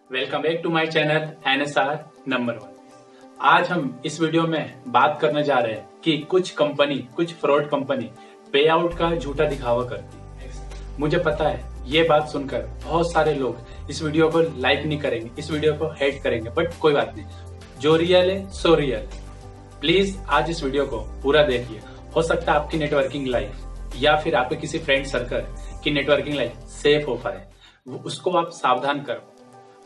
Welcome back to my channel NSR number 1। आज हम इस वीडियो में बात करने जा रहे हैं कि कुछ फ्रॉड कंपनी पे आउट का झूठा दिखावा करती है। मुझे पता है ये बात सुनकर बहुत सारे लोग इस वीडियो को लाइक नहीं करेंगे, इस वीडियो को हेट करेंगे, बट कोई बात नहीं, जो रियल है सो रियल। प्लीज आज इस वीडियो को पूरा देखिए। हो सकता है आपकी नेटवर्किंग लाइफ या फिर आपके किसी फ्रेंड सर्कल की नेटवर्किंग लाइफ सेफ हो पाए, उसको आप सावधान करो।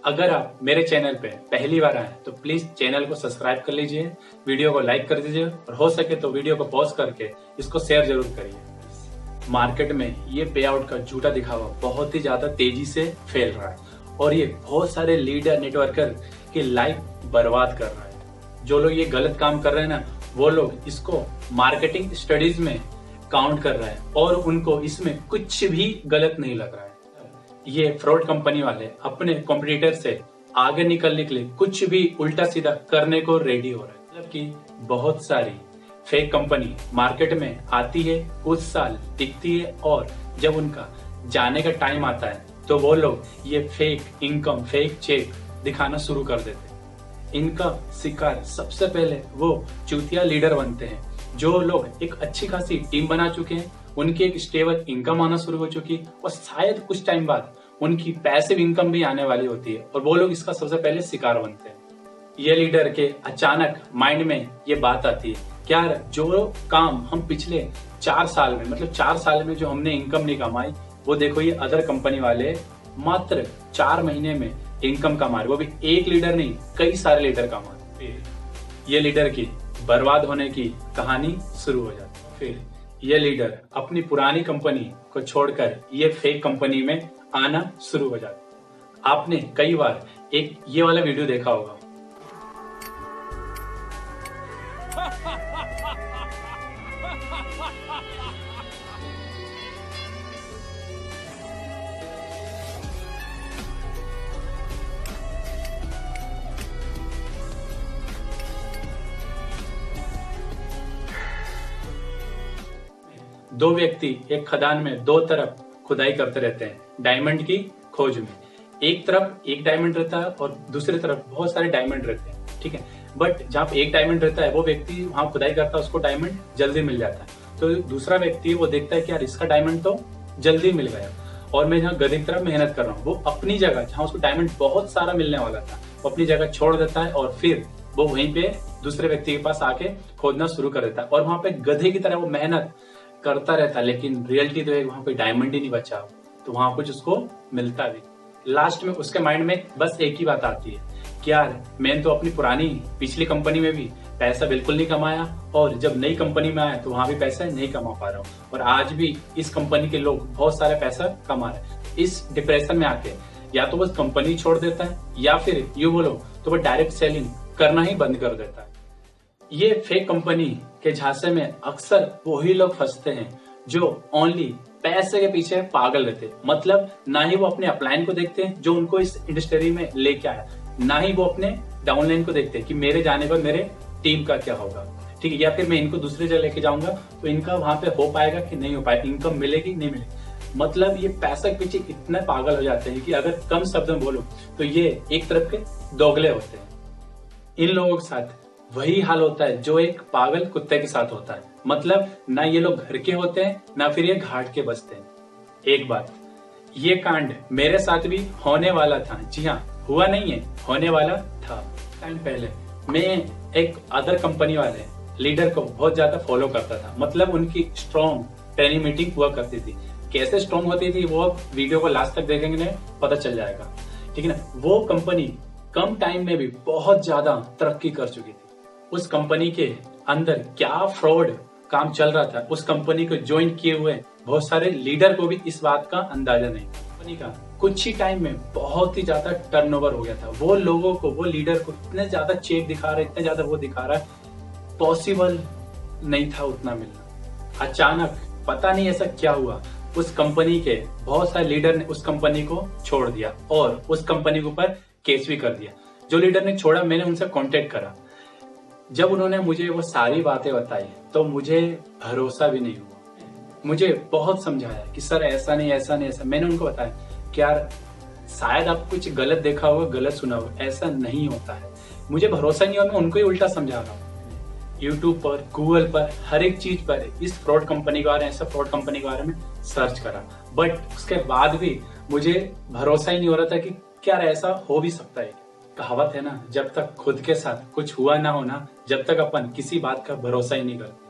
अगर आप मेरे चैनल पे पहली बार आए तो प्लीज चैनल को सब्सक्राइब कर लीजिए, वीडियो को लाइक कर दीजिए और हो सके तो वीडियो को पॉज करके इसको शेयर जरूर करिए। मार्केट में ये पे आउट का झूठा दिखावा बहुत ही ज्यादा तेजी से फैल रहा है और ये बहुत सारे लीडर नेटवर्कर की लाइफ बर्बाद कर रहा है। जो लोग ये गलत काम कर रहे हैं ना, वो लोग इसको मार्केटिंग स्टडीज में काउंट कर रहे हैं और उनको इसमें कुछ भी गलत नहीं लग रहा है। ये फ्रॉड कंपनी वाले अपने कॉम्पिटिटर से आगे निकलने के लिए कुछ भी उल्टा सीधा करने को रेडी हो रहे हैं। मतलब कि बहुत सारी फेक कंपनी मार्केट में आती है, कुछ साल टिकती है और जब उनका जाने का टाइम आता है तो वो लोग ये फेक इनकम, फेक चेक दिखाना शुरू कर देते हैं। इनका शिकार सबसे पहले वो चूतिया लीडर बनते हैं। जो लोग एक अच्छी खासी टीम बना चुके हैं, उनकी एक स्टेबल इनकम आना शुरू हो चुकी और शायद कुछ टाइम बाद उनकी पैसिव इनकम भी आने वाली होती है और वो लोग इसका सबसे पहले शिकार बनते हैं। ये लीडर के अचानक माइंड में ये बात आती है, क्या जो काम हम पिछले 4 साल में, मतलब 4 साल में जो हमने इनकम नहीं कमाई, वो देखो ये अदर कंपनी वाले मात्र 4 महीने में इनकम कमा रहे। वो भी एक लीडर नहीं, कई सारे लीडर कमा रहे। ये लीडर की बर्बाद होने की कहानी शुरू हो जाती है। फिर ये लीडर अपनी पुरानी कंपनी को छोड़कर ये फेक कंपनी में आना शुरू हो जाता है। आपने कई बार एक ये वाला वीडियो देखा होगा। दो व्यक्ति एक खदान में दो तरफ खुदाई करते रहते हैं डायमंड की खोज में। एक तरफ एक डायमंड रहता है और दूसरी तरफ बहुत सारे डायमंड रहते हैं, ठीक है। बट जहाँ पे एक डायमंड रहता है वो व्यक्ति वहां खुदाई करता है, उसको डायमंड जल्दी मिल जाता है। तो दूसरा व्यक्ति वो देखता है कि यार इसका डायमंड तो जल्दी मिल गया और मैं जहाँ गधे की तरफ मेहनत कर रहा हूँ। वो अपनी जगह जहाँ उसको डायमंड बहुत सारा मिलने वाला था वो अपनी जगह छोड़ देता है और फिर वो वहीं पे दूसरे व्यक्ति के पास आके खोदना शुरू कर देता है और वहां पे गधे की तरह वो मेहनत करता रहता है। लेकिन रियलिटी तो है वहां पे डायमंड ही नहीं बचा, तो वहां कुछ उसको मिलता भी। लास्ट में उसके माइंड में बस एक ही बात आती है कि यार मैंने तो अपनी पुरानी पिछली कंपनी में भी पैसा बिल्कुल नहीं कमाया और जब नई कंपनी में आया तो वहां भी पैसा नहीं कमा पा रहा हूँ और आज भी इस कंपनी के लोग बहुत सारा पैसा कमा रहे हैं। इस डिप्रेशन में आके या तो बस कंपनी छोड़ देता है या फिर यूं बोलो तो वो डायरेक्ट सेलिंग करना ही बंद कर देता है। ये फेक कंपनी के झांसे में अक्सर वही लोग फंसते हैं जो ओनली पैसे के पीछे पागल रहते हैं। मतलब ना ही वो अपने अपलाइन को देखते हैं जो उनको इस इंडस्ट्री में लेके आया, ना ही वो अपने डाउनलाइन को देखते हैं कि मेरे जाने पर मेरे टीम का क्या होगा, ठीक है, या फिर मैं इनको दूसरी जगह लेके जाऊंगा तो इनका वहां पे हो पाएगा कि नहीं हो पाएगा, इनकम मिलेगी नहीं मिलेगी। मतलब ये पैसे के पीछे इतने पागल हो जाते हैं कि अगर कम शब्द में बोलो तो ये एक तरफ के दोगले होते हैं। इन लोगों के साथ वही हाल होता है जो एक पागल कुत्ते के साथ होता है। मतलब ना ये लोग घर के होते हैं ना फिर ये घाट के बसते हैं। एक बात, ये कांड मेरे साथ भी होने वाला था। जी हाँ, हुआ नहीं है, होने वाला था। टाइम पहले मैं एक अदर कंपनी वाले लीडर को बहुत ज्यादा फॉलो करता था। मतलब उनकी स्ट्रॉन्ग ट्रेनिंग मीटिंग हुआ करती थी। कैसे स्ट्रॉन्ग होती थी वो वीडियो को लास्ट तक देखेंगे ना पता चल जाएगा, ठीक है ना। वो कंपनी कम टाइम में भी बहुत ज्यादा तरक्की कर चुकी थी। उस कंपनी के अंदर क्या फ्रॉड काम चल रहा था, उस कंपनी को ज्वाइन किए हुए बहुत सारे लीडर को भी इस बात का अंदाजा नहीं। कंपनी का कुछ ही टाइम में बहुत ही ज्यादा टर्नओवर हो गया था। वो लोगों को, वो लीडर को इतने ज्यादा चेक दिखा रहा है, इतने ज्यादा वो दिखा रहा है, पॉसिबल नहीं था उतना मिलना। अचानक पता नहीं ऐसा क्या हुआ, उस कंपनी के बहुत सारे लीडर ने उस कंपनी को छोड़ दिया और उस कंपनी के ऊपर केस भी कर दिया। जो लीडर ने छोड़ा, मैंने उनसे कांटेक्ट करा। जब उन्होंने मुझे वो सारी बातें बताई तो मुझे भरोसा भी नहीं हुआ। मुझे बहुत समझाया कि सर ऐसा नहीं, ऐसा नहीं, ऐसा। मैंने उनको बताया कि यार शायद आप कुछ गलत देखा होगा, गलत सुना होगा, ऐसा नहीं होता है। मुझे भरोसा नहीं हुआ, मैं उनको ही उल्टा समझा रहा हूँ। यूट्यूब पर, गूगल पर, हर एक चीज पर इस फ्रॉड कंपनी के बारे में, ऐसा फ्रॉड कंपनी के बारे में सर्च करा, बट उसके बाद भी मुझे भरोसा ही नहीं हो रहा था कि क्या ऐसा हो भी सकता है। कहावत है ना, जब तक खुद के साथ कुछ हुआ ना होना, जब तक अपन किसी बात का भरोसा ही नहीं करते।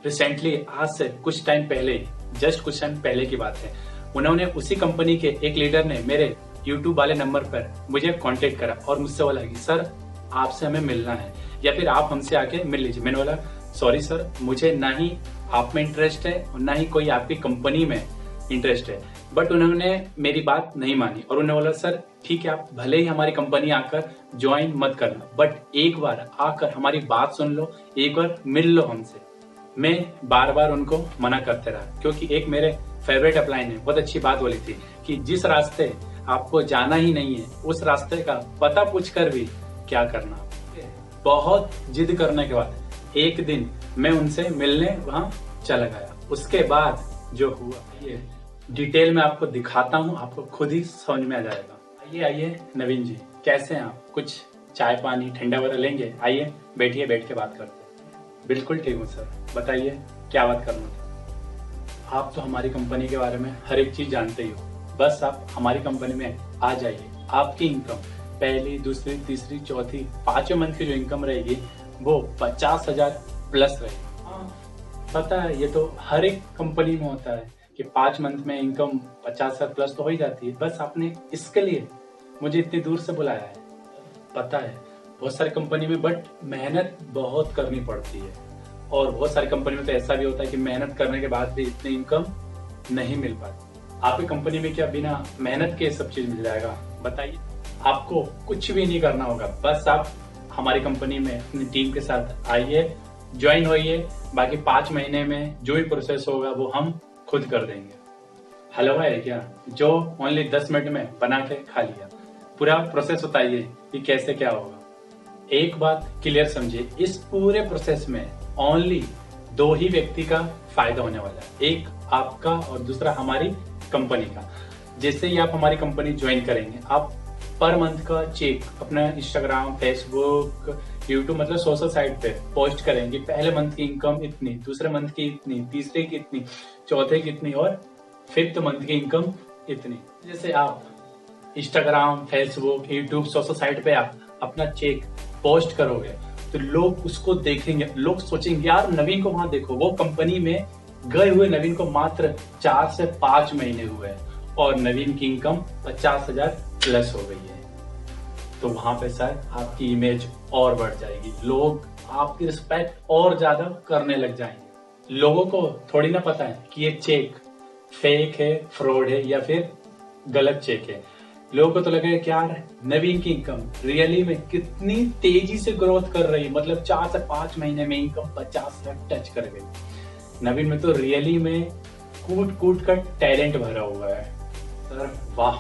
रिसेंटली, आज से कुछ टाइम पहले, जस्ट कुछ टाइम पहले की बात है, उन्होंने उसी कंपनी के एक लीडर ने मेरे यूट्यूब वाले नंबर पर मुझे कांटेक्ट करा और मुझसे बोला कि सर आपसे हमें मिलना है या फिर आप हमसे आके मिल लीजिए। मैंने बोला सॉरी सर, मुझे ना ही आप में इंटरेस्ट है और ना ही कोई आपकी कंपनी में इंटरेस्ट है। बट उन्होंने मेरी बात नहीं मानी और उन्होंने बोला सर ठीक है, आप भले ही हमारी कंपनी आकर ज्वाइन मत करना, बट एक बार आकर हमारी बात सुन लो, एक बार मिल लो हमसे। मैं बार बार उनको मना करते रहा, क्योंकि एक मेरे फेवरेट अपलाइन ने बहुत अच्छी बात बोली थी कि जिस रास्ते आपको जाना ही नहीं है, उस रास्ते का पता पूछकर भी क्या करना। बहुत जिद करने के बाद एक दिन मैं उनसे मिलने वहां चला गया। उसके बाद जो हुआ ये डिटेल में आपको दिखाता हूँ, आपको खुद ही समझ में आ जाएगा। आइए आइए नवीन जी, कैसे हैं आप? कुछ चाय पानी ठंडा वगैरह लेंगे? आइए बैठिए, बैठ के बात करते हैं। बिल्कुल ठीक हूँ सर, बताइए क्या बात करना था। आप तो हमारी कंपनी के बारे में हर एक चीज जानते ही हो, बस आप हमारी कंपनी में आ जाइए। आपकी इनकम पहली, दूसरी, तीसरी, चौथी, 5वें मंथ की जो इनकम रहेगी वो 50,000 प्लस रहेगी। हाँ पता है, ये तो हर एक कंपनी में होता है कि 5 मंथ में इनकम 50,000 प्लस तो हो ही जाती है। बस आपने इसके लिए मुझे इतनी दूर से बुलाया है। पता है बहुत सारी कंपनी में बट मेहनत बहुत करनी पड़ती है, और बहुत सारी कंपनी में तो ऐसा भी होता है कि मेहनत करने के बाद भी इतनी इनकम नहीं मिल पाती। आपकी कंपनी में क्या बिना मेहनत के सब चीज मिल जाएगा? बताइए। आपको कुछ भी नहीं करना होगा, बस आप हमारी कंपनी में अपनी टीम के साथ आइए, ज्वाइन होइए। बाकी 5 महीने में जो भी प्रोसेस होगा वो हम खुद कर देंगे। हलवा है क्या जो ओनली 10 मिनट में बना के खा लिया? पूरा प्रोसेस बताइए कि कैसे क्या होगा। एक बात क्लियर समझिए, इस पूरे प्रोसेस में ओनली 2 ही व्यक्ति का फायदा होने वाला है, एक आपका और दूसरा हमारी कंपनी का। जैसे ही आप हमारी कंपनी ज्वाइन करेंगे, आप पर मंथ का चेक अपना इंस्टाग्राम, फेसबुक, यूट्यूब मतलब सोशल साइट पे पोस्ट करेंगे। पहले मंथ की इनकम इतनी, दूसरे मंथ की इतनी, तीसरे की इतनी, चौथे की इतनी और 5th मंथ की इनकम इतनी। जैसे आप Instagram, Facebook, YouTube, social site पे आप अपना चेक पोस्ट करोगे तो लोग उसको देखेंगे, लोग सोचेंगे यार नवीन को वहां देखो, वो कंपनी में गए हुए नवीन को मात्र 4 से 5 महीने हुए हैं और नवीन की इनकम 50,000 प्लस हो गई है। तो वहां पे सर आपकी इमेज और बढ़ जाएगी, लोग आपकी रिस्पेक्ट और ज्यादा करने लग जाएंगे। लोगों को थोड़ी ना पता है कि ये चेक फेक है, फ्रॉड है या फिर गलत चेक है। लोगों को तो लगेगा कि यार नवीन की इनकम रियली में कितनी तेजी से ग्रोथ कर रही है, मतलब 4 से 5 महीने में इनकम 50 लाख टच कर गई। नवीन में तो रियली में कूट कूट कर टैलेंट भरा हुआ है। सर वाह,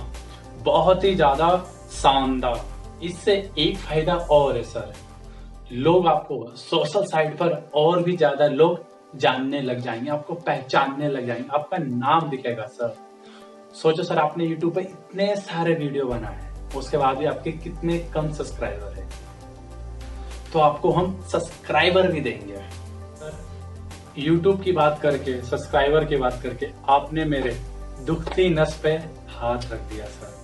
बहुत ही ज्यादा शानदार। इससे एक फायदा और है सर, लोग आपको सोशल साइट पर और भी ज्यादा लोग जानने लग जाएंगे, आपको पहचानने लग जाएंगे, आपका नाम दिखेगा सर। सोचो सर, आपने YouTube पे इतने सारे वीडियो बनाए हैं, उसके बाद भी आपके कितने कम सब्सक्राइबर हैं, तो आपको हम सब्सक्राइबर भी देंगे। सर YouTube की बात करके, सब्सक्राइबर की बात करके आपने मेरे दुखती नस पे हाथ रख दिया सर।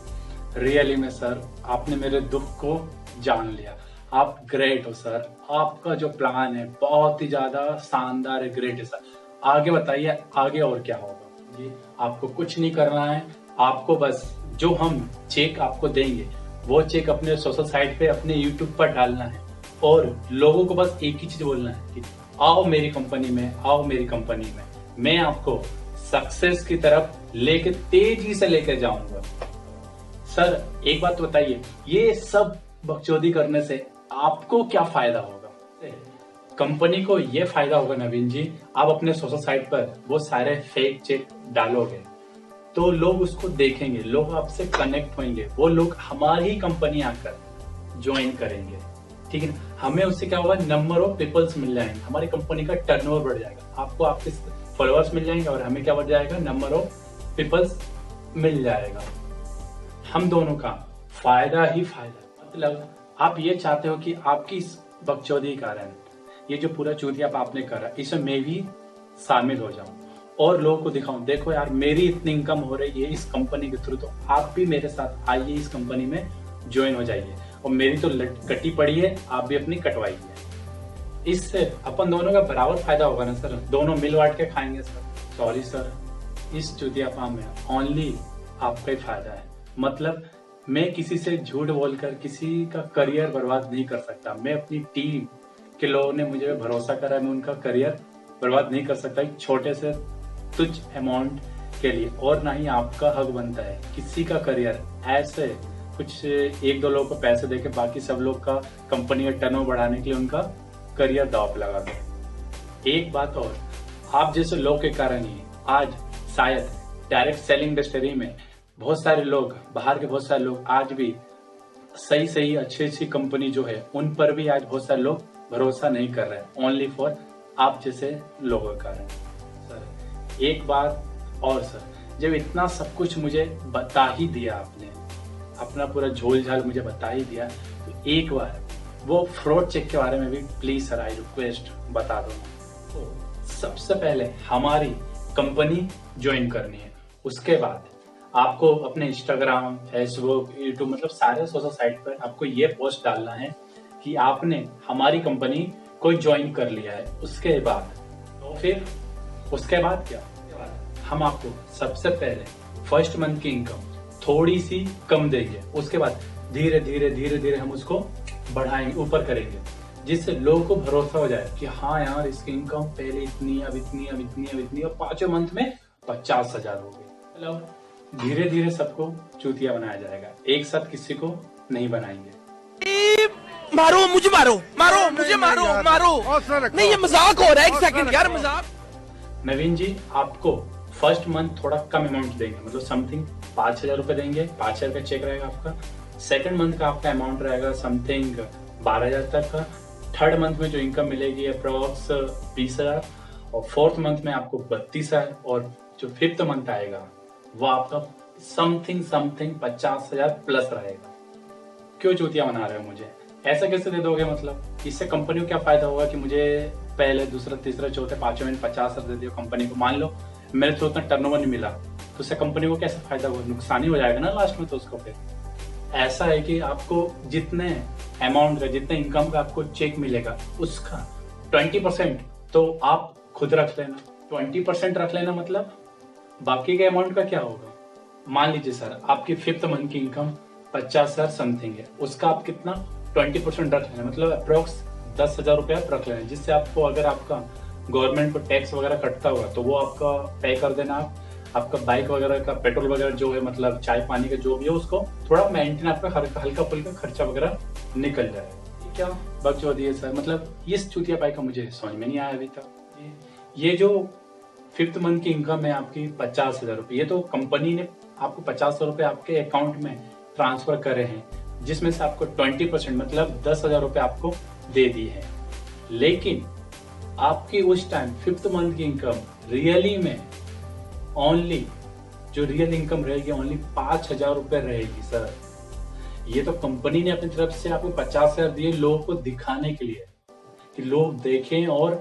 रियली में सर आपने मेरे दुख को जान लिया। आप ग्रेट हो सर, आपका जो प्लान है बहुत ही ज्यादा शानदार है, ग्रेट है सर। आगे बताइए, आगे और क्या होगा? जी आपको कुछ नहीं करना है, आपको बस जो हम चेक आपको देंगे वो चेक अपने सोशल साइट पे, अपने यूट्यूब पर डालना है और लोगों को बस एक ही चीज बोलना है कि आओ मेरी कंपनी में, आओ मेरी कंपनी में, मैं आपको सक्सेस की तरफ लेके तेजी से लेकर जाऊंगा। सर एक बात बताइए, ये सब बकचोदी करने से आपको क्या फायदा होगा? कंपनी को ये फायदा होगा नवीन जी, आप अपने सोशल साइट पर वो सारे फेक चेक डालोगे तो लोग उसको देखेंगे, लोग आपसे कनेक्ट होंगे, वो लोग हमारी कंपनी आकर ज्वाइन करेंगे, ठीक है। हमें उससे क्या होगा, नंबर ऑफ पीपल्स मिल जाएंगे, हमारी कंपनी का टर्नओवर बढ़ जाएगा, आपको आपके फॉलोअर्स मिल जाएंगे और हमें क्या बढ़ जाएगा, नंबर ऑफ पीपल्स मिल जाएगा। हम दोनों का फायदा ही फायदा। मतलब आप ये चाहते हो कि आपकी इस बकचोदी के कारण ये जो पूरा चूतिया आपने करा इसमें मैं भी शामिल हो जाऊं और लोगों को दिखाऊं, देखो यार मेरी इतनी इनकम हो रही है इस कंपनी के थ्रू, तो आप भी मेरे साथ आइए, इस कंपनी में ज्वाइन हो जाइए और मेरी तो कटी पड़ी है, आप भी अपनी कटवाइए। इससे अपन दोनों का बराबर फायदा होगा ना सर, दोनों मिल बांट के खाएंगे सर। सॉरी सर, इस चूतिया पाम में ओनली आपका ही फायदा है। मतलब मैं किसी से झूठ बोलकर किसी का करियर बर्बाद नहीं कर सकता। मैं अपनी टीम के लोगों ने मुझे भरोसा करा है, मैं उनका करियर बर्बाद नहीं कर सकता एक छोटे से तुच्छ अमाउंट के लिए। और ना ही आपका हक बनता है किसी का करियर ऐसे कुछ एक दो लोगों को पैसे देके बाकी सब लोग का कंपनी का टर्नओवर बढ़ाने के लिए उनका करियर दांव पे लगा दो। एक बात और, आप जैसे लोग के कारण ही आज शायद डायरेक्ट सेलिंग इंडस्ट्री में बहुत सारे लोग, बाहर के बहुत सारे लोग आज भी सही सही अच्छी कंपनी जो है उन पर भी आज बहुत सारे लोग भरोसा नहीं कर रहे हैं, ओनली फॉर आप जैसे लोगों के कारण। सर एक बात और सर, जब इतना सब कुछ मुझे बता ही दिया आपने, अपना पूरा झोल झाल मुझे बता ही दिया, तो एक बार वो फ्रॉड चेक के बारे में भी प्लीज सर आई रिक्वेस्ट बता दो। तो सबसे पहले हमारी कंपनी ज्वाइन करनी है, उसके बाद आपको अपने इंस्टाग्राम, फेसबुक, यूट्यूब मतलब सारे सोशल साइट पर आपको ये पोस्ट डालना है कि आपने हमारी कंपनी को ज्वाइन कर लिया है। उसके बाद तो फिर उसके बाद क्या, हम आपको सबसे पहले फर्स्ट मंथ की इनकम थोड़ी सी कम देंगे, उसके बाद धीरे धीरे धीरे धीरे हम उसको बढ़ाएंगे, ऊपर करेंगे, जिससे लोगों को भरोसा हो जाए कि हाँ यार इसकी इनकम पहले इतनी, अब इतनी, अब इतनी, अब इतनी, और 5वें मंथ में 50,000 हो गई। मतलब धीरे धीरे सबको चूतिया बनाया जाएगा, एक साथ किसी को नहीं बनाएंगे। मारो मुझे, मारो मारो मुझे, मारो मारो, नहीं ये मजाक हो रहा है, एक सेकंड यार मजाक। नवीन जी आपको फर्स्ट मंथ थोड़ा कम अमाउंट देंगे, मतलब समथिंग 5,000 रुपए देंगे, 5,000 का चेक रहेगा आपका। सेकंड मंथ का आपका अमाउंट रहेगा समथिंग 12,000 तक का। थर्ड मंथ में जो इनकम मिलेगी अप्रोक्स 20,000, और फोर्थ मंथ में आपको 32,000, और जो फिफ्थ मंथ आएगा वो आपका समथिंग 50,000 प्लस रहेगा। क्यों चूतिया बना रहे हो मुझे, ऐसा कैसे दे दोगे? मतलब इससे कंपनी को क्या फायदा होगा कि मुझे पहले दूसरा तीसरा चौथे 5वें में 50,000 दे दियो कंपनी को, मान लो मेरे तो उतना टर्नओवर नहीं मिला, तो उससे कंपनी को कैसा फायदा होगा? नुकसान ही हो जाएगा ना लास्ट में। तो उसको फिर ऐसा है कि आपको जितने अमाउंट का, जितने इनकम का आपको चेक मिलेगा उसका 20% तो आप खुद रख लेना, 20% रख लेना। मतलब बाकी के अमाउंट का क्या होगा? मान लीजिए सर आपकी फिफ्थ मंथ की इनकम 50,000 समथिंग है, उसका आप कितना 20% रख लेना, मतलब अप्रोक्स 10,000 रुपया रख लेना, जिससे आपको अगर आपका गवर्नमेंट को टैक्स वगैरह कटता होगा तो वो आपका पे कर देना। आपका बाइक वगैरह का पेट्रोल वगैरह जो है, मतलब चाय पानी का जो भी है, उसको थोड़ा मेंटेन आपका हल्का फुल्का खर्चा वगैरह निकल जाए। क्या बकचोदी है सर, मतलब इस चूतिया पाई का मुझे समझ में नहीं आया अभी तक। ये जो फिफ्थ मंथ की इनकम है आपकी 50,000 रुपये, ये तो कंपनी ने आपको 50,000 रुपये आपके अकाउंट में ट्रांसफर करे हैं, जिसमें से आपको 20% मतलब 10,000 रुपये आपको दे दी है। लेकिन आपकी उस टाइम फिफ्थ मंथ की इनकम रियली में ओनली, जो रियल इनकम रहेगी ओनली 5,000 रुपये रहेगी सर। ये तो कंपनी ने अपनी तरफ से आपको 50,000 दिए लोगों को दिखाने के लिए कि लोग देखें और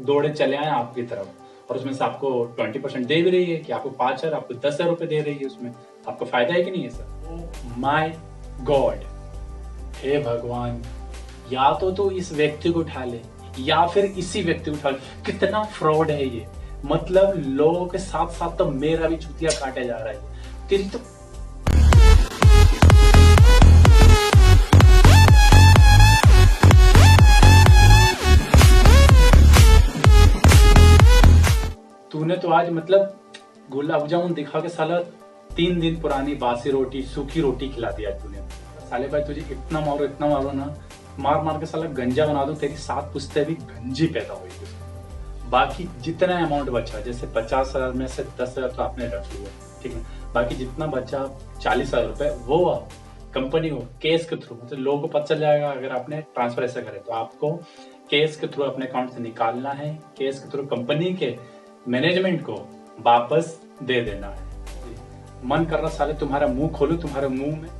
दौड़े चले आए आपकी तरफ, और उसमें से आपको 20% दे भी रही है कि आपको 5,000, आपको 10,000 रुपये दे रही है, उसमें आपको फायदा है कि नहीं है सर? ओह माय गॉड, हे भगवान, या तो इस व्यक्ति को उठा ले या फिर इसी व्यक्ति को उठा ले। कितना फ्रॉड है ये, मतलब लोगों के साथ साथ तो मेरा भी चूतिया काटा जा रहा है। तेरी तो तूने तो आज मतलब गुलाब जामुन दिखा के साला 3 दिन पुरानी बासी रोटी, सूखी रोटी खिला दिया तूने। साले भाई तुझे इतना मारो ना, मार मार के साला गंजा बना दो, तेरी 7 पुश्ते भी गंजी पैदा होगी। बाकी जितना अमाउंट बचा, जैसे 50,000 में से 10,000 तो आपने रख लिया, ठीक है, बाकी जितना बचा 40,000 रुपए वो आप कंपनी को केस के थ्रू, मतलब लोगों को पता चल जाएगा अगर आपने ट्रांसफर ऐसा करे, तो आपको केस के थ्रू अपने अकाउंट से निकालना है, केस के थ्रू कंपनी के मैनेजमेंट को वापस दे देना है। मन कर रहा साले तुम्हारा मुंह खोलूं, तुम्हारे मुंह में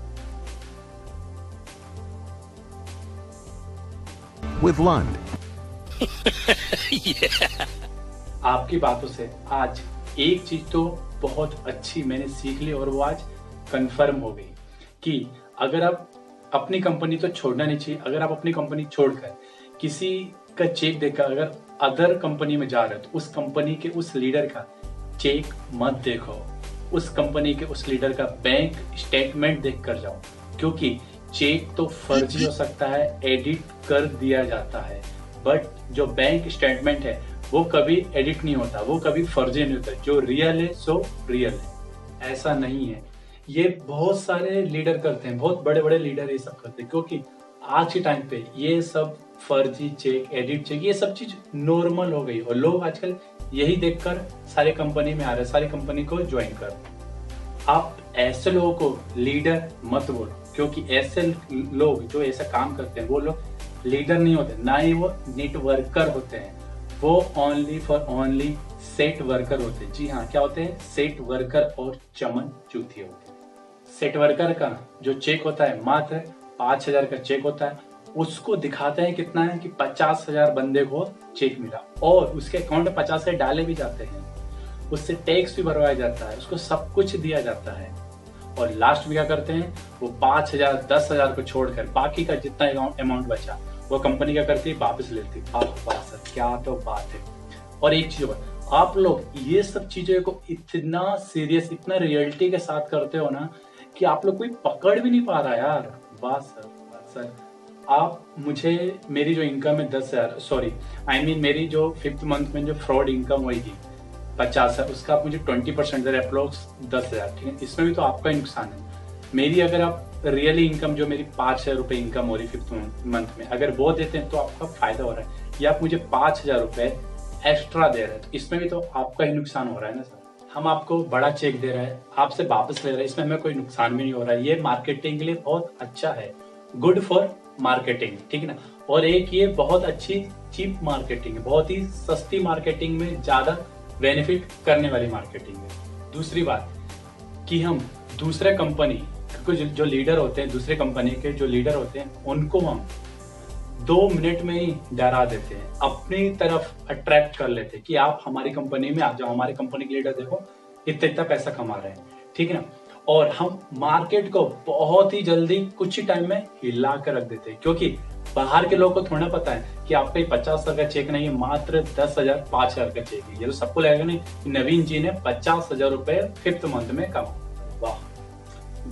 with Lund. आपकी बातों से आज एक चीज तो बहुत अच्छी मैंने सीख ली और वो आज कंफर्म हो गई कि अगर आप अपनी कंपनी तो छोड़ना नहीं चाहिए। अगर आप अपनी कंपनी छोड़कर किसी का चेक देकर अगर अदर कंपनी में जा रहे हो तो उस कंपनी के उस लीडर का चेक मत देखो, उस कंपनी के उस लीडर का बैंक स्टेटमेंट देख कर जाओ, क्योंकि चेक तो फर्जी हो सकता है, एडिट कर दिया जाता है, बट जो बैंक स्टेटमेंट है वो कभी एडिट नहीं होता, वो कभी फर्जी नहीं होता। जो रियल है सो रियल है, ऐसा नहीं है। ये बहुत सारे लीडर करते हैं, बहुत बड़े बड़े लीडर ये सब करते हैं, क्योंकि आज के टाइम पे ये सब फर्जी चेक, एडिट चेक, ये सब चीज नॉर्मल हो गई और लोग आजकल यही देखकर सारे कंपनी में आ रहे हैं, सारी कंपनी को ज्वाइन कर। आप ऐसे लोगों को लीडर मत बोलो, क्योंकि ऐसे लोग जो ऐसा काम करते हैं वो लोग लीडर नहीं होते, ना ही वो नेटवर्कर होते हैं, वो only for only set worker होते हैं। जी हाँ, क्या होते हैं? सेट वर्कर और चमन चूतिया होते हैं। सेट वर्कर का जो चेक होता है मात्र 5,000 का चेक होता है, उसको दिखाते हैं कितना है कि 50,000 बंदे को चेक मिला और उसके अकाउंट में 50,000 डाले भी जाते हैं, उससे टैक्स भी भरवाया जाता है, उसको सब कुछ दिया जाता है और लास्ट में क्या करते हैं? वो 5,000 10,000 को छोड़कर बाकी का जितना अमाउंट बचा वो कंपनी क्या करती है? वापस लेती है। वाह सर, क्या तो बात है। और एक चीज आप लोग ये सब चीजों को इतना सीरियस, इतना रियलिटी के साथ करते हो ना कि आप लोग कोई पकड़ भी नहीं पा रहा यार। वाह सर, आप मुझे मेरी जो इनकम है 10,000, सॉरी मेरी जो 5th मंथ में जो फ्रॉड इनकम होगी 50,000, उसका आप मुझे 20% दे रहे, अप्रोक्स 10,000, ठीक है। इसमें भी तो आपका ही नुकसान है। मेरी अगर आप रियली इनकम जो मेरी 5,000 रुपए इनकम हो रही 5th मंथ में, अगर वो देते हैं तो आपका फायदा हो रहा है, या आप मुझे 5,000 रुपए एक्स्ट्रा दे रहे हैं तो इसमें भी तो आपका ही नुकसान हो रहा है ना सर। हम आपको बड़ा चेक दे रहे हैं, आपसे वापस ले रहे हैं, इसमें हमें कोई नुकसान भी नहीं हो रहा है। ये मार्केटिंग के लिए बहुत अच्छा है, गुड फॉर मार्केटिंग, ठीक है ना। और एक ये बहुत अच्छी चीप मार्केटिंग है, बहुत ही सस्ती मार्केटिंग में ज्यादा बेनिफिट करने वाली मार्केटिंग है। दूसरी बात कि हम दूसरे कंपनी के जो लीडर होते हैं, दूसरे कंपनी के जो लीडर होते हैं, उनको हम 2 मिनट में ही डरा देते हैं, अपनी तरफ अट्रैक्ट कर लेते हैं कि आप हमारी कंपनी में आ जाओ, हमारी कंपनी के लीडर देखो इतना इतना पैसा कमा रहे हैं, ठीक है ना। और हम मार्केट को बहुत ही जल्दी कुछ ही टाइम में हिला कर रख देते हैं, क्योंकि बाहर के लोगों को थोड़ा पता है कि आपका 50,000 का चेक नहीं है, मात्र 10,000 5,000 का चेक है। ये तो सबको लगेगा नहीं कि नवीन जी ने 50,000 रुपए 5th मंथ में कमा। वाह,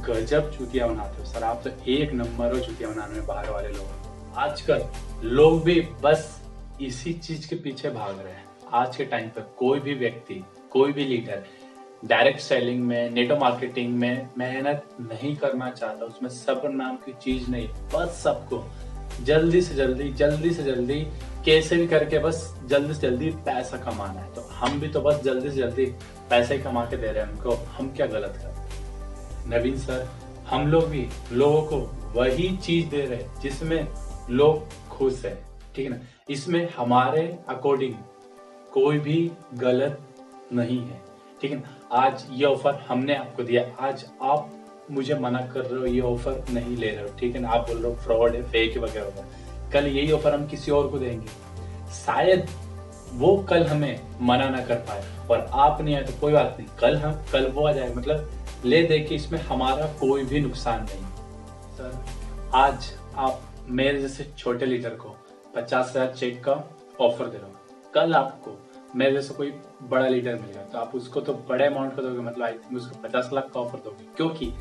गजब चुतिया बनाते हो सर, आप तो एक नंबर हो चुतिया बनाने में बाहर वाले लोग। आजकल लोग भी बस इसी चीज के पीछे भाग रहे हैं। आज के टाइम पर कोई भी व्यक्ति, कोई भी लीडर डायरेक्ट सेलिंग में, नेटवर्क मार्केटिंग में मेहनत नहीं करना चाहता, उसमें सब्र नाम की चीज नहीं। बस सबको जल्दी से जल्दी कैसे भी करके बस जल्दी से जल्दी पैसा कमाना है। तो हम भी तो बस जल्दी से जल्दी पैसे कमा के दे रहे हैं उनको, हम क्या गलत कर रहे हैं? नवीन सर, हम लोग भी लोगों को वही चीज दे रहे हैं जिसमें लोग खुश है, ठीक है ना। इसमें हमारे अकॉर्डिंग कोई भी गलत नहीं है, ठीक है ना। आज ये ऑफर हमने आपको दिया, आज आप मुझे मना कर रहे हो, ये ऑफर नहीं ले रहे हो, ठीक है ना। आप बोल रहे हो फ्रॉड है, फेक है वगैरह वगैरह। कल यही ऑफर हम किसी और को देंगे, शायद वो कल हमें मना ना कर पाए और आप नहीं आए तो कोई बात नहीं, कल वो आ जाए, मतलब ले दे के इसमें हमारा कोई भी नुकसान नहीं। सर, आज आप मेरे जैसे छोटे लीडर को 50,000 चेक का ऑफर दे रहे हो, कल आपको मेरे जैसे कोई बड़ा लीडर मिलेगा तो आप उसको तो बड़े अमाउंट का दोगे, मतलब आई थिंक उसको 50 लाख का ऑफर दोगे, क्योंकि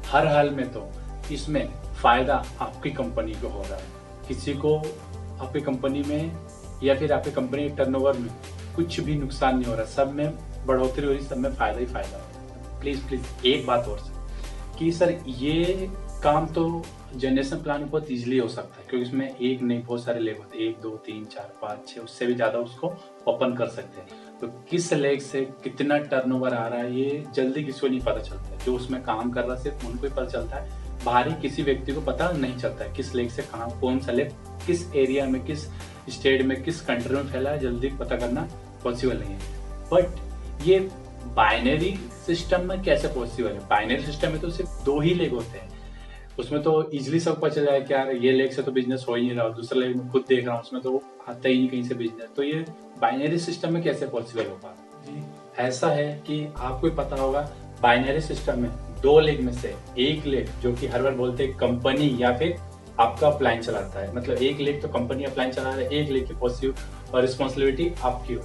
हर हाल में तो इसमें फायदा आपकी कंपनी को हो रहा है। किसी को आपकी कंपनी में या फिर आपकी कंपनी के टर्नओवर में कुछ भी नुकसान नहीं हो रहा, सब में बढ़ोतरी हो रही, सब में फायदा ही फायदा हो रहा है। प्लीज एक बात और सर कि सर ये काम तो जनरेशन प्लान बहुत इजीली हो सकता है, क्योंकि इसमें एक नहीं बहुत सारे लेग होते हैं, 1 2 3 4 5 6, उससे भी ज्यादा उसको ओपन कर सकते हैं। तो किस लेग से कितना टर्नओवर आ रहा है ये जल्दी किसी को नहीं पता चलता है, जो उसमें काम कर रहा है सिर्फ उनको ही पता चलता है, बाहरी किसी व्यक्ति को पता नहीं चलता है किस लेग से कहाँ, कौन सा लेग किस एरिया में, किस स्टेट में, किस कंट्री में फैला है, जल्दी पता करना पॉसिबल नहीं है। बट ये बाइनरी सिस्टम में कैसे पॉसिबल है? बाइनरी सिस्टम में तो सिर्फ 2 ही लेग होते हैं, उसमें तो इजिली सब पता चल जाए कि यार ये लेग से तो बिजनेस हो ही नहीं रहा, दूसरा लेग में खुद देख रहा हूँ उसमें तो आता ही नहीं कहीं से बिजनेस, तो ये बाइनरी सिस्टम में कैसे पॉसिबल होगा? जी ऐसा है कि आपको ही पता होगा, बाइनरी सिस्टम में 2 लेग में से एक लेग जो कि हर बार बोलते हैं कंपनी या फिर आपका अप्लाइन चलाता है, मतलब एक लेग तो कंपनी अप्लाइन चला रहा है, एक लेग की पॉसिबल और रिस्पॉन्सिबिलिटी आपकी हो।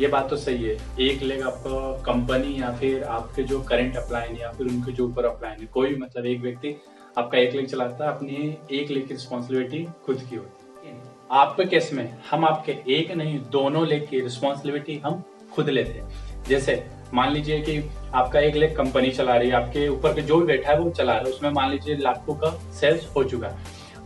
ये बात तो सही है, एक लेग आपका कंपनी या फिर आपके जो करंट अप्लाइन या फिर उनके जो ऊपर अप्लाइन है, कोई मतलब एक व्यक्ति आपका एक लेग चलाता है, अपनी एक लेग की रिस्पॉन्सिबिलिटी खुद की होती है। आपके केस में हम आपके एक नहीं दोनों लेग की रिस्पॉन्सिबिलिटी हम खुद लेते हैं। जैसे मान लीजिए कि आपका एक लेग कंपनी चला रही है, आपके ऊपर के जो भी बैठा है वो चला रहा है, उसमें मान लीजिए लाखों का सेल्स हो चुका है।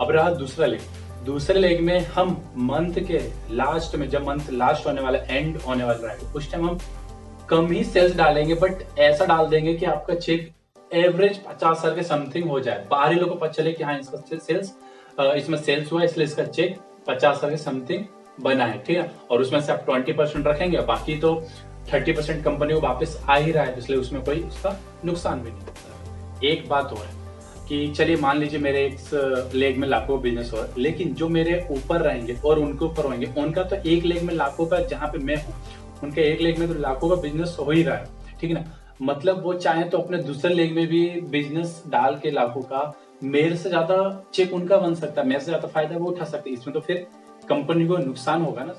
अब रहा दूसरा लेग, दूसरे लेग में हम मंथ के लास्ट में, जब मंथ लास्ट होने वाला, एंड होने वाला है, उस टाइम हम कम ही सेल्स डालेंगे, बट ऐसा डाल देंगे कि आपका चेक एवरेज 50,000 के समथिंग हो जाए, बाहरी लोगों को पता चले कि हाँ इसका सेल्स, इसमें सेल्स हुआ इसलिए इसका चेक 50,000 के समथिंग बना है, ठीक है। और उसमें से आप 20% रखेंगे, बाकी तो 30% कंपनी को वापस आ ही रहा है, इसलिए उसमें कोई उसका नुकसान भी नहीं होता। एक बात और है कि चलिए मान लीजिए मेरे एक लेग में लाखों बिजनेस हो, लेकिन जो मेरे ऊपर रहेंगे और उनके ऊपर होंगे, उनका तो एक लेग में लाखों का, जहाँ पे मैं हूँ उनके एक लेग में तो लाखों का बिजनेस हो ही रहा है, ठीक है ना। मतलब वो चाहे तो अपने दूसरे लेग में भी बिजनेस डाल के लाखों का, मेरे से ज्यादा चेक उनका बन सकता है, मेरे से ज्यादा फायदा वो उठा सकते हैं, इसमें तो फिर कंपनी को नुकसान होगा ना।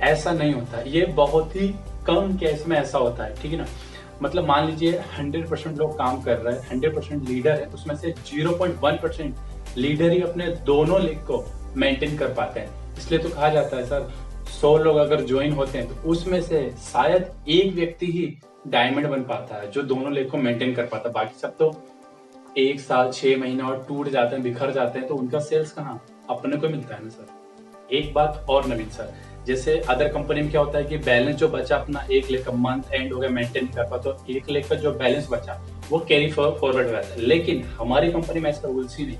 ऐसा नहीं होता, ये बहुत ही कम केस में ऐसा होता है, ठीक है ना। मतलब मान लीजिए 100% लोग काम कर रहे हैं, 100% लीडर है, उसमें से 0.1% लीडर ही अपने दोनों लेग को मेंटेन कर पाते हैं। इसलिए तो कहा जाता है सर, 100 लोग अगर ज्वाइन होते हैं तो उसमें से शायद एक व्यक्ति ही डायमंड बन पाता है जो दोनों लेग को मेंटेन कर पाता है, बाकी सब तो 1 साल 6 महीना और टूट जाते हैं, बिखर जाते हैं, तो उनका सेल्स कहाँ अपने को मिलता है ना सर। एक बात और नवीन सर, जैसे अदर कंपनी में क्या होता है कि बैलेंस जो बचा अपना एक लेग का, मंथ एंड हो गया, मेंटेन कर पाता, तो एक लेग का जो बैलेंस बचा वो कैरी फॉरवर्ड हो जाता है। लेकिन हमारी कंपनी में ऐसा रूल्स ही नहीं।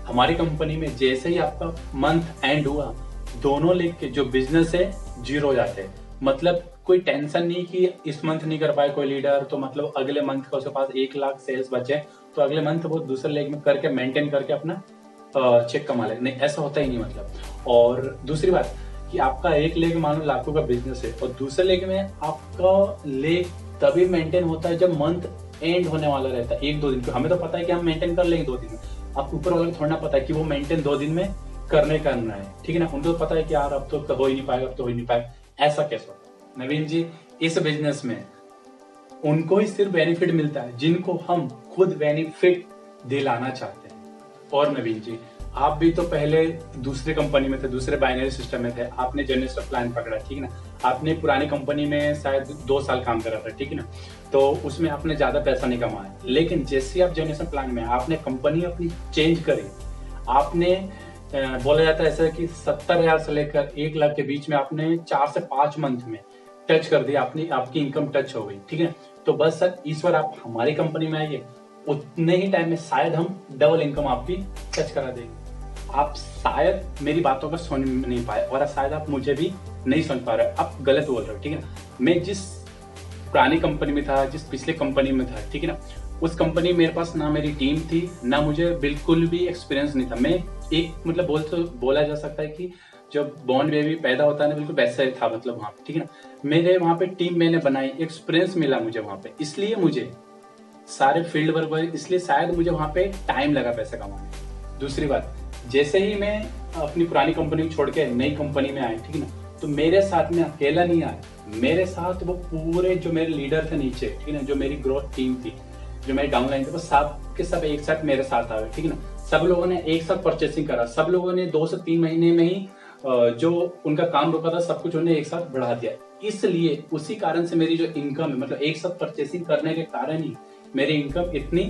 हमारी कंपनी में जैसे ही आपका मंथ एंड हुआ, दोनों लेग के जो बिजनेस है 0 हो जाते हैं। मतलब कोई टेंशन नहीं कि इस मंथ नहीं कर पाए कोई लीडर, तो मतलब अगले मंथ का उसके पास 1 लाख सेल्स बचे, तो अगले मंथ वो दूसरे लेग में करके मेंटेन करके अपना चेक कमा ले, नहीं ऐसा होता ही नहीं मतलब। और दूसरी बात कि आपका एक लेग मान लो लाखों का बिजनेस है और दूसरे लेग में आपका लेग तभी मेंटेन होता है जब मंथ एंड होने वाला रहता है, 1-2 दिन। हमें तो पता है कि हम मेंटेन कर लेंगे 2 दिन में, आप ऊपर वाले को थोड़ा पता है कि वो मेंटेन 2 दिन में करना है, ठीक है ना। उनको पता है कि यार अब तो हो ही नहीं पाएगा, अब तो हो ही नहीं पाएगा। ऐसा कैसे होता है नवीन जी? इस बिजनेस में उनको ही सिर्फ बेनिफिट मिलता है जिनको हम खुद बेनिफिट दिलाना चाहते हैं। और नवीन जी, आप भी तो पहले दूसरे कंपनी में थे, दूसरे बाइनरी सिस्टम में थे, आपने जनरेशन प्लान पकड़ा, ठीक है ना। आपने पुरानी कंपनी में शायद 2 साल काम करा था, ठीक है ना, तो उसमें आपने ज्यादा पैसा नहीं कमाया। लेकिन जैसे आप जनरेशन प्लान में आपने कंपनी अपनी चेंज करी, आपने बोला जाता है ऐसा कि 70,000 से लेकर 1 लाख के बीच में आपने 4 से 5 मंथ में टच कर दिया, अपनी आपकी इनकम टच हो गई, ठीक है। तो बस सर इस बार आप हमारी कंपनी में आइए, उतने ही टाइम में शायद हम डबल इनकम आपकी टच करा देंगे। आप शायद मेरी बातों को सुन नहीं पाए और शायद आप मुझे भी नहीं समझ पा रहे, आप गलत बोल रहे हो, ठीक है ना। मैं जिस पुरानी कंपनी में था, जिस पिछले कंपनी में था, ठीक है ना, उस कंपनी में मेरे पास ना मेरी टीम थी, ना मुझे बिल्कुल भी एक्सपीरियंस नहीं था। मैं एक मतलब बोला जा सकता है कि जब बॉर्न बेबी पैदा होता है ना, बिल्कुल वैसा ही था, मतलब वहां पे, ठीक है ना। मेरे वहां पे टीम मैंने बनाई, एक्सपीरियंस मिला मुझे वहां पे, इसलिए मुझे सारे फील्ड वर्क हुए, इसलिए शायद मुझे वहां पे टाइम लगा पैसा कमाने। दूसरी बात, जैसे ही मैं अपनी पुरानी कंपनी को छोड़ के नई कंपनी में आया, ठीक है ना, तो मेरे साथ में अकेला नहीं आया, मेरे साथ वो पूरे जो मेरे लीडर थे नीचे, ठीक है ना, जो मेरी ग्रोथ टीम थी, जो मेरी डाउनलाइन थी, वो सब के सब एक साथ मेरे साथ आ गए, ठीक है ना। सब लोगों ने एक साथ परचेसिंग करा, सब लोगों ने 2 से 3 महीने में ही जो उनका काम रुका था सब कुछ उन्होंने एक साथ बढ़ा दिया। इसलिए उसी कारण से मेरी जो इनकम है, मतलब एक साथ परचेसिंग करने के कारण ही मेरी इनकम इतनी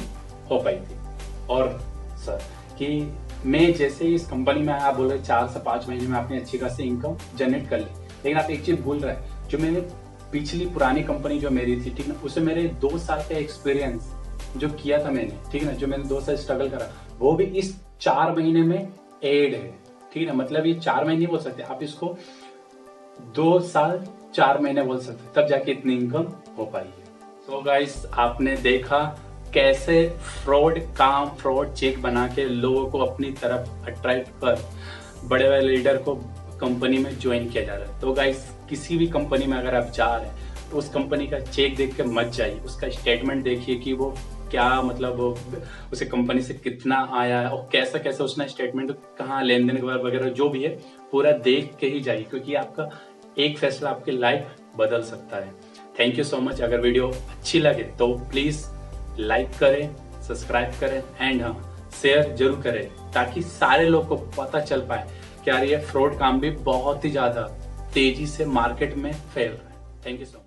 हो पाई थी। और सर कि मैं जैसे ही इस कंपनी में आया, आप बोल रहे 4 से 5 महीने में आपने अच्छी खासी इनकम जनरेट कर ली, लेकिन आप एक चीज भूल रहे हैं, जो मैंने पिछली पुरानी कंपनी जो मेरी थी, ठीक है ना, उसमें मेरे 2 साल का एक्सपीरियंस जो किया था मैंने, ठीक है ना, जो मैंने 2 साल स्ट्रगल करा, वो भी इस 4 महीने में एड है, ठीक है ना। मतलब ये 4 महीने बोल सकते हैं आप, इसको 2 साल 4 महीने बोल सकते हैं, तब जाके इतनी इनकम हो पाई है। सो गाइस, आपने देखा कैसे फ्रॉड चेक बना के लोगों को अपनी तरफ अट्रैक्ट कर बड़े बड़े लीडर को कंपनी में ज्वाइन किया जा रहा है। तो गाइस, किसी भी कंपनी में अगर आप जा रहे हैं तो उस कंपनी का चेक देख के मत जाइए, उसका स्टेटमेंट देखिए कि वो क्या मतलब उसे कंपनी से कितना आया है और कैसा कैसा उसने स्टेटमेंट कहाँ लेन देन वगैरह जो भी है पूरा देख के ही जाइए, क्योंकि आपका एक फैसला आपकी लाइफ बदल सकता है। Thank you so much. अगर वीडियो अच्छी लगे तो प्लीज लाइक करें, सब्सक्राइब करें एंड हाँ, शेयर जरूर करें ताकि सारे लोग को पता चल पाए कि यार ये फ्रॉड काम भी बहुत ही ज्यादा तेजी से मार्केट में फैल रहा है। Thank you so much.